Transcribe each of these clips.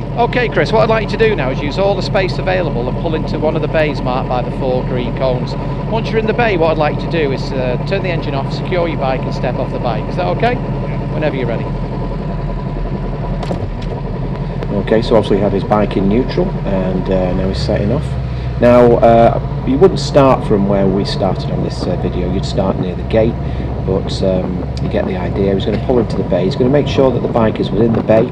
Okay, Chris, what I'd like you to do now is use all the space available and pull into one of the bays marked by the 4 green cones. Once you're in the bay, what I'd like you to do is turn the engine off, secure your bike and step off the bike. Is that okay? Whenever you're ready. Okay, so obviously he had his bike in neutral and now he's setting off. Now, you wouldn't start from where we started on this video, you'd start near the gate, but you get the idea. He's going to pull into the bay, he's going to make sure that the bike is within the bay.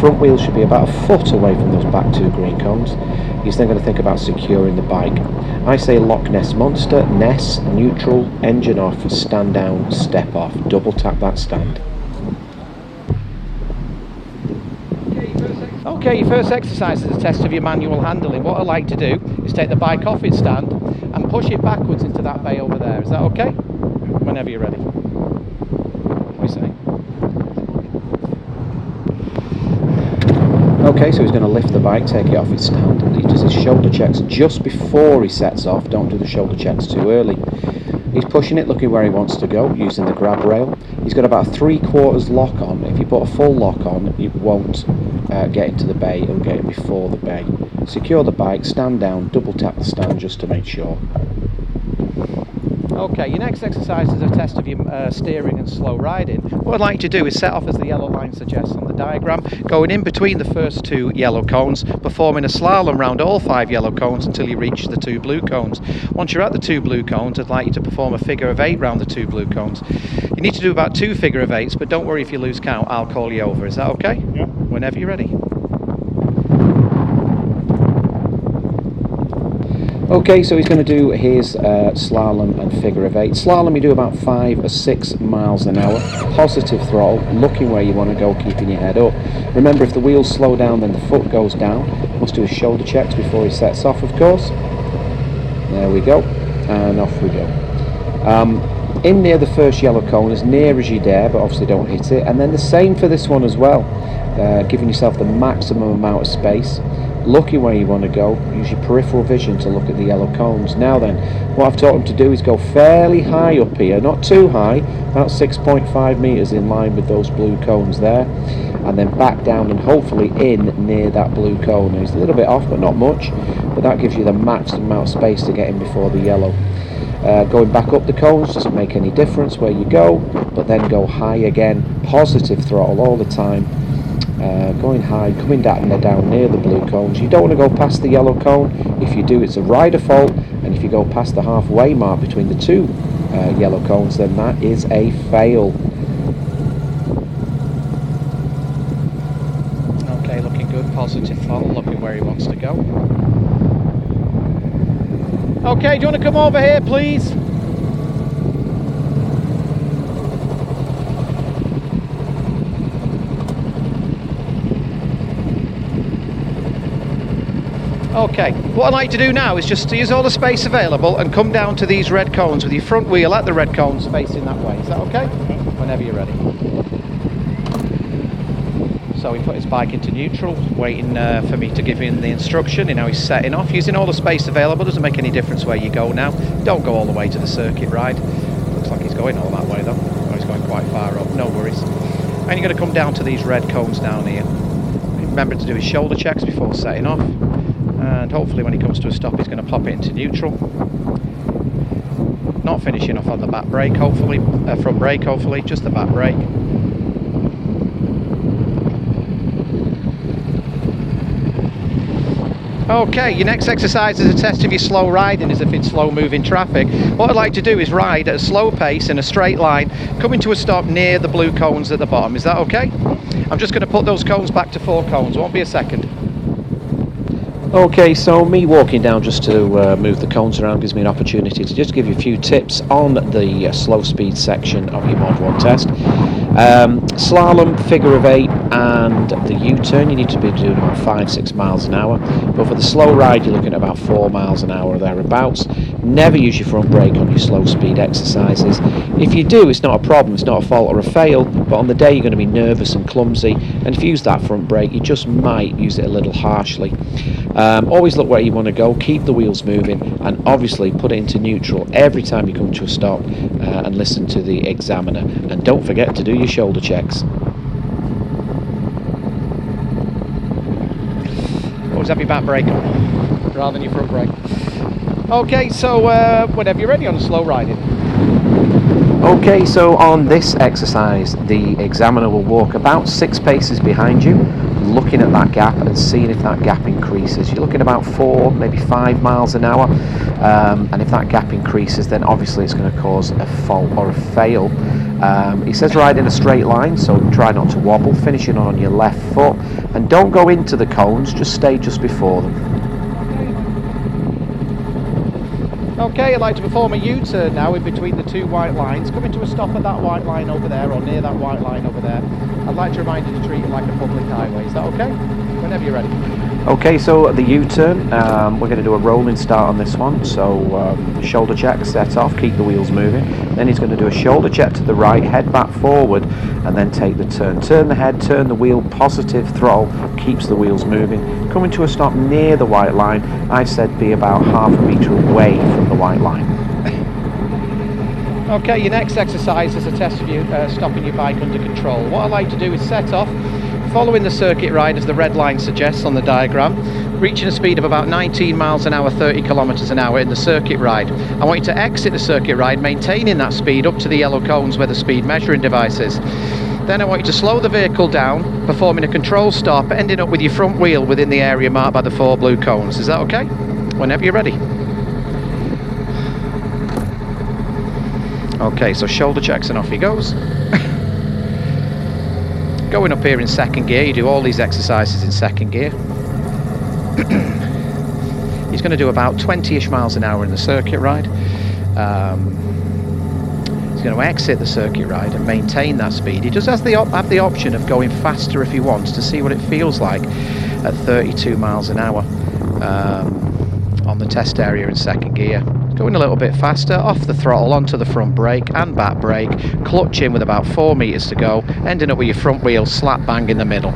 Front wheel should be about a foot away from those back 2 green cones. He's then going to think about securing the bike. I say Loch Ness Monster, Ness, neutral, engine off, stand down, step off, double tap that stand. Okay, your first exercise is a test of your manual handling. What I'd like to do is take the bike off its stand and push it backwards into that bay over there. Is that okay? Whenever you're ready. What are you saying? Okay, so he's going to lift the bike, take it off its stand. He does his shoulder checks just before he sets off. Don't do the shoulder checks too early. He's pushing it, looking where he wants to go, using the grab rail. He's got about a 3/4 lock on. If you put a full lock on, it won't get into the bay, it'll get in before the bay. Secure the bike, stand down, double tap the stand just to make sure. Okay, your next exercise is a test of your steering and slow riding. What I'd like you to do is set off as the yellow line suggests on the diagram, going in between the first 2 yellow cones, performing a slalom round all 5 yellow cones until you reach the 2 blue cones. Once you're at the 2 blue cones, I'd like you to perform a figure of 8 round the 2 blue cones. You need to do about 2 figure of 8s, but don't worry if you lose count, I'll call you over. Is that okay? Yeah. Whenever you're ready. Okay, so he's going to do his slalom and figure of 8. Slalom you do about 5 or 6 miles an hour, positive throttle, looking where you want to go, keeping your head up. Remember, if the wheels slow down, then the foot goes down. Must do his shoulder checks before he sets off, of course. There we go, and off we go. In near the first yellow cone, as near as you dare, but obviously don't hit it. And then the same for this one as well, giving yourself the maximum amount of space. Looking where you want to go, use your peripheral vision to look at the yellow cones. Now then, what I've taught him to do is go fairly high up here, not too high, about 6.5 metres in line with those blue cones there, and then back down and hopefully in near that blue cone. Now, he's a little bit off, but not much, but that gives you the maximum amount of space to get in before the yellow. Going back up the cones doesn't make any difference where you go, but then go high again, positive throttle all the time. Going high, coming down near the blue cones. You don't want to go past the yellow cone. If you do, it's a rider fault, and if you go past the halfway mark between the 2 yellow cones, then that is a fail. Okay, looking good, positive throttle, looking where he wants to go. Okay, do you want to come over here, please? Okay, what I'd like to do now is just to use all the space available and come down to these red cones with your front wheel at the red cones facing that way. Is that okay? Whenever you're ready. So he put his bike into neutral, waiting for me to give him the instruction, and now he's setting off. Using all the space available, doesn't make any difference where you go now. Don't go all the way to the circuit ride. Looks like he's going all that way though. Oh, he's going quite far up, no worries. And you're going to come down to these red cones down here. Remember to do his shoulder checks before setting off. And hopefully when he comes to a stop he's going to pop it into neutral. Not finishing off on the back brake, hopefully, front brake hopefully, just the back brake. Okay, your next exercise is a test of your slow riding as if in slow moving traffic. What I'd like to do is ride at a slow pace in a straight line, coming to a stop near the blue cones at the bottom. Is that okay? I'm just going to put those cones back to 4 cones, won't be a second. Okay, so me walking down just to move the cones around gives me an opportunity to just give you a few tips on the slow speed section of your Mod 1 test. Slalom, figure of 8 and the U-turn you need to be doing about 5-6 miles an hour, but for the slow ride you're looking at about 4 miles an hour or thereabouts. Never use your front brake on your slow speed exercises. If you do, it's not a problem, it's not a fault or a fail, but on the day you're going to be nervous and clumsy, and if you use that front brake you just might use it a little harshly. Always look where you want to go, keep the wheels moving, and obviously put it into neutral every time you come to a stop, and listen to the examiner, and don't forget to do your shoulder checks. always have your back brake on rather than your front brake. Okay, so whenever you're ready on slow riding. Okay, so on this exercise, the examiner will walk about 6 paces behind you, looking at that gap and seeing if that gap increases. You're looking about 4, maybe 5 miles an hour, and if that gap increases, then obviously it's going to cause a fault or a fail. He says ride in a straight line, so try not to wobble, finishing on your left foot, and don't go into the cones, just stay just before them. Okay, I'd like to perform a U-turn now in between the 2 white lines, coming to a stop at that white line over there, or near that white line over there. I'd like to remind you to treat it like a public highway. Is that okay? Whenever you're ready. Okay, so the U-turn, we're going to do a rolling start on this one. So shoulder check, set off, keep the wheels moving. Then he's going to do a shoulder check to the right, head back forward, and then take the turn. Turn the head, turn the wheel, positive throttle, keeps the wheels moving. Coming to a stop near the white line, I said be about half a metre away from the white line. Okay, your next exercise is a test of you stopping your bike under control. What I like to do is set off, following the circuit ride as the red line suggests on the diagram, reaching a speed of about 19 miles an hour, 30 kilometers an hour in the circuit ride. I want you to exit the circuit ride, maintaining that speed up to the yellow cones where the speed measuring device is. Then I want you to slow the vehicle down, performing a control stop, ending up with your front wheel within the area marked by the 4 blue cones. Is that okay? Whenever you're ready. Okay, so shoulder checks and off he goes. Going up here in second gear, you do all these exercises in second gear. He's going to do about 20-ish miles an hour in the circuit ride. He's going to exit the circuit ride and maintain that speed. He just has have the option of going faster if he wants to see what it feels like at 32 miles an hour on the test area in second gear. Going a little bit faster, off the throttle, onto the front brake and back brake, clutching with about 4 meters to go, ending up with your front wheel slap bang in the middle.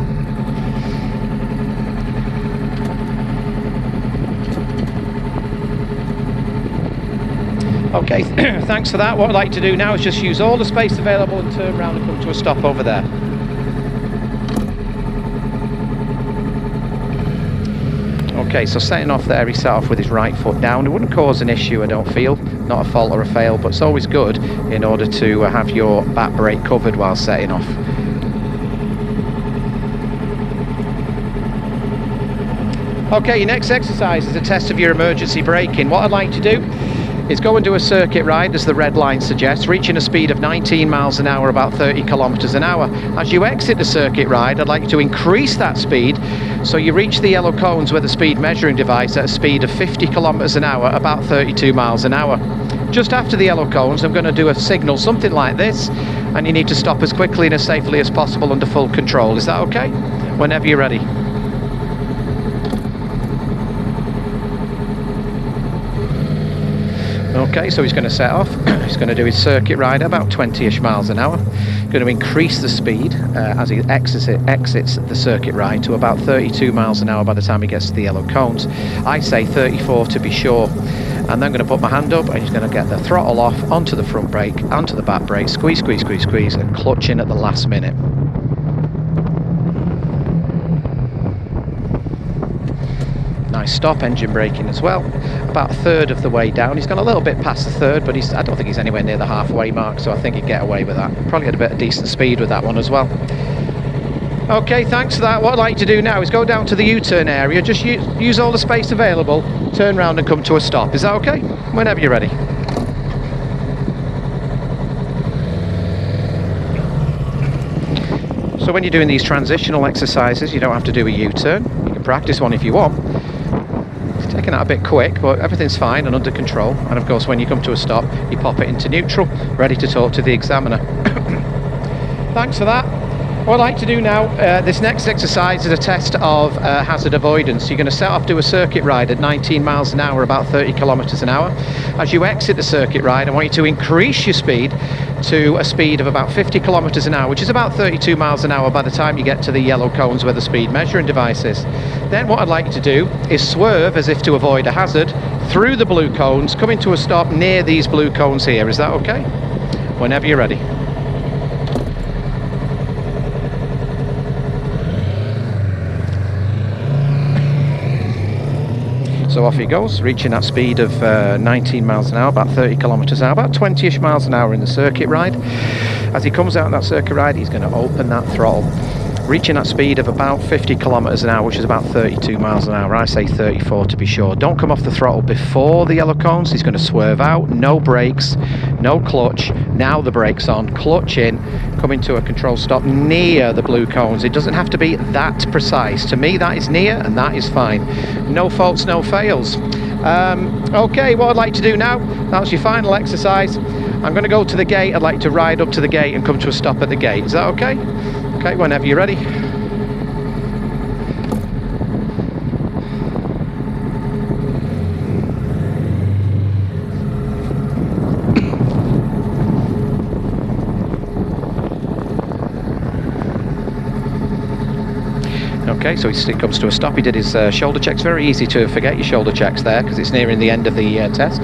Okay, thanks for that. What I'd like to do now is just use all the space available and turn around and come to a stop over there. Okay, so setting off there, he set off with his right foot down. It wouldn't cause an issue, I don't feel, not a fault or a fail, but it's always good in order to have your back brake covered while setting off. Okay, your next exercise is a test of your emergency braking. What I'd like to do is go and do a circuit ride as the red line suggests, reaching a speed of 19 miles an hour, about 30 kilometers an hour. As you exit the circuit ride, I'd like you to increase that speed so you reach the yellow cones with the speed measuring device at a speed of 50 kilometers an hour, about 32 miles an hour. Just after the yellow cones, I'm going to do a signal, something like this, and you need to stop as quickly and as safely as possible under full control. Is that okay? Whenever you're ready. Okay, so he's going to set off. He's going to do his circuit ride about 20-ish miles an hour. Going to increase the speed as he exits the circuit ride to about 32 miles an hour by the time he gets to the yellow cones. I say 34 to be sure. And then I'm going to put my hand up and he's going to get the throttle off onto the front brake, onto the back brake, squeeze, squeeze, squeeze, squeeze, and clutch in at the last minute. Nice stop, engine braking as well. About a third of the way down. He's gone a little bit past the third, but I don't think he's anywhere near the halfway mark, so I think he'd get away with that. Probably had a bit of decent speed with that one as well. Okay, thanks for that. What I'd like to do now is go down to the U-turn area, just use all the space available, turn around and come to a stop. Is that okay? Whenever you're ready. So when you're doing these transitional exercises, you don't have to do a U-turn. You can practice one if you want. Taking that a bit quick, but everything's fine and under control. And of course, when you come to a stop, you pop it into neutral, ready to talk to the examiner. Thanks for that. What I'd like to do now, this next exercise is a test of hazard avoidance. You're going to set off, do a circuit ride at 19 miles an hour, about 30 kilometers an hour. As you exit the circuit ride, I want you to increase your speed to a speed of about 50 kilometers an hour, which is about 32 miles an hour by the time you get to the yellow cones where the speed measuring device is. Then what I'd like you to do is swerve as if to avoid a hazard through the blue cones, coming to a stop near these blue cones here. Is that okay? Whenever you're ready. So off he goes, reaching that speed of 19 miles an hour, about 30 kilometers an hour, about 20-ish miles an hour in the circuit ride. As he comes out on that circuit ride, he's going to open that throttle, reaching that speed of about 50 kilometers an hour, which is about 32 miles an hour. I say 34 to be sure. Don't come off the throttle before the yellow cones. He's going to swerve out, no brakes, no clutch. Now the brakes on, clutch in, coming to a control stop near the blue cones. It doesn't have to be that precise. To me, that is near, and that is fine. No faults, no fails. Okay, what I'd like to do now, that's your final exercise. I'm going to go to the gate. I'd like to ride up to the gate and come to a stop at the gate. Is that okay? Okay, whenever you're ready. Okay, so he comes to a stop. He did his shoulder checks. Very easy to forget your shoulder checks there because it's nearing the end of the test.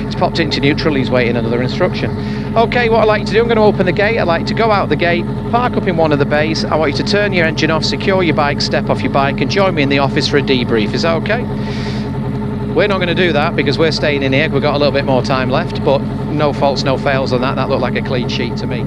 He's popped it into neutral. He's waiting another instruction. Okay, what I like to do, I'm going to open the gate. I like to go out the gate, park up in one of the bays. I want you to turn your engine off, secure your bike, step off your bike, and join me in the office for a debrief. Is that okay? We're not going to do that because we're staying in here. We've got a little bit more time left, but no faults, no fails on that. That looked like a clean sheet to me.